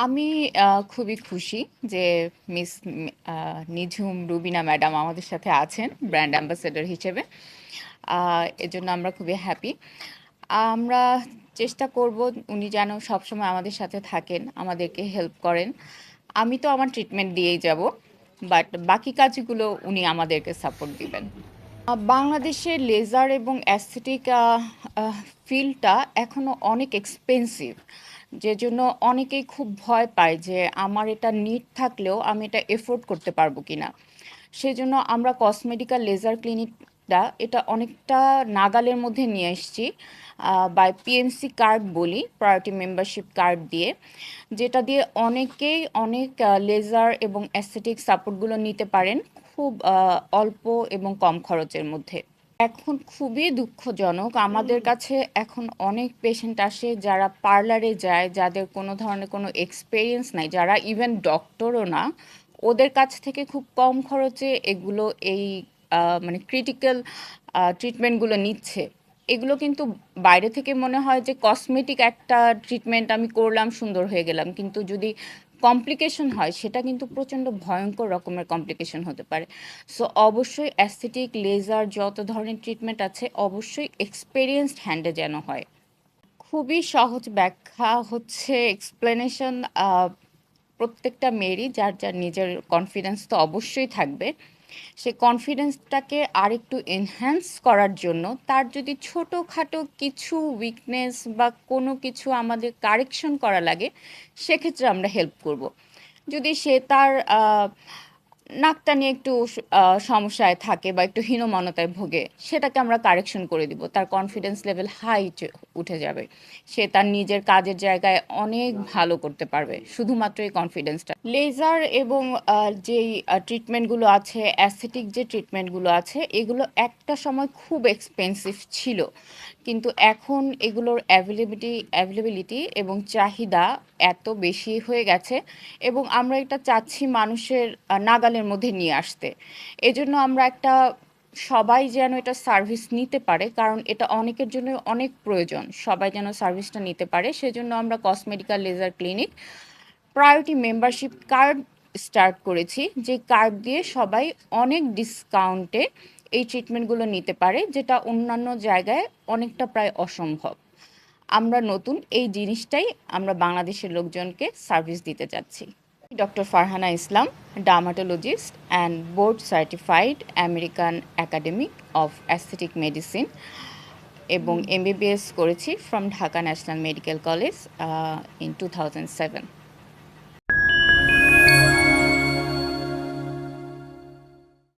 আমি খুবই খুশি যে মিস নিঝুম রুবিনা ম্যাডাম আমাদের সাথে আছেন ব্র্যান্ড অ্যাম্বাসেডর হিসেবে। এজন্য আমরা খুবই হ্যাপি। আমরা চেষ্টা করব উনি যেন সবসময় আমাদের সাথে থাকেন, আমাদেরকে হেল্প করেন। আমি তো আমার ট্রিটমেন্ট দিয়েই যাব, বাট বাকি কাজগুলো উনি আমাদেরকে সাপোর্ট দিবেন। বাংলাদেশে লেজার এবং অ্যাস্থেটিক ফিল্ডটা এখনো অনেক এক্সপেন্সিভ, যে জন্য অনেকেই খুব ভয় পায় যে আমার এটা নিড থাকলেও আমি এটা এফোর্ড করতে পারবো কিনা। সেজন্য আমরা কসমেটিক্যাল লেজার ক্লিনিকটা এটা অনেকটা নাগালের মধ্যে নিয়ে এসেছি বাই পিএমসি কার্ড বলি, প্রায়োরিটি মেম্বারশিপ কার্ড দিয়ে, যেটা দিয়ে অনেকেই অনেক লেজার এবং অ্যাস্থেটিক সাপোর্টগুলো নিতে পারেন খুব অল্প এবং কম খরচের মধ্যে। এখন খুবই দুঃখজনক, আমাদের কাছে এখন অনেক পেশেন্ট আসে যারা পার্লারে যায়, যাদের কোনো ধরনের কোনো এক্সপেরিয়েন্স নাই, যারা ইভেন ডক্টরও না, ওদের কাছ থেকে খুব কম খরচে এগুলো এই মানে ক্রিটিক্যাল ট্রিটমেন্টগুলো নিচ্ছে। এগুলো কিন্তু বাইরে থেকে মনে হয় যে কসমেটিক একটা ট্রিটমেন্ট আমি করলাম, সুন্দর হয়ে গেলাম, কিন্তু যদি কমপ্লিকেশন হয় সেটা কিন্তু প্রচণ্ড ভয়ঙ্কর রকমের কমপ্লিকেশন হতে পারে। সো অবশ্যই অ্যাস্থেটিক লেজার যত ধরনের ট্রিটমেন্ট আছে অবশ্যই এক্সপেরিয়েন্সড হ্যান্ডে যেন হয়। খুবই সহজ ব্যাখ্যা হচ্ছে এক্সপ্লেনেশন, প্রত্যেকটা মেয়েরই যার যার নিজের কনফিডেন্স তো অবশ্যই থাকবে। সে কনফিডেন্সটাকে আরেকটু এনহ্যান্স করার জন্য তার যদি ছোটোখাটো কিছু উইকনেস বা কোনো কিছু আমাদের কারেকশন করা লাগে, সেক্ষেত্রে আমরা হেল্প করব। যদি সে তার নাকটা নিয়ে একটু সমস্যায় থাকে বা একটু হীনমন্যতায় ভোগে, সেটাকে আমরা কারেকশন করে দিব, তার কনফিডেন্স লেভেল হাই উঠে যাবে, সে তার নিজের কাজের জায়গায় অনেক ভালো করতে পারবে শুধুমাত্র এই কনফিডেন্সটা। লেজার এবং যেই ট্রিটমেন্টগুলো আছে, অ্যাস্থেটিক যে ট্রিটমেন্টগুলো আছে, এগুলো একটা সময় খুব এক্সপেন্সিভ ছিল, কিন্তু এখন এগুলোর অ্যাভেলেবিলিটি এবং চাহিদা এত বেশি হয়ে গেছে, এবং আমরা এটা চাচ্ছি মানুষের নাগালের মধ্যে নিয়ে আসতে। এজন্য আমরা একটা সবাই যেন এটা সার্ভিস নিতে পারে, কারণ এটা অনেকের জন্য অনেক প্রয়োজন, সবাই যেন সার্ভিসটা নিতে পারে। সেজন্য আমরা cosmetical laser clinic priority membership card start করেছি, যে কার্ড দিয়ে সবাই অনেক ডিসকাউন্টে এই ট্রিটমেন্টগুলো নিতে পারে, যেটা অন্যান্য জায়গায় অনেকটা প্রায় অসম্ভব। আমরা নতুন এই জিনিসটাই আমরা বাংলাদেশের লোকজনকে সার্ভিস দিতে চাচ্ছি। Doctor Farhana Islam, dermatologist and board certified American academy of aesthetic medicine, এবং এমবিবিএস করেছি from Dhaka national medical college in 2007।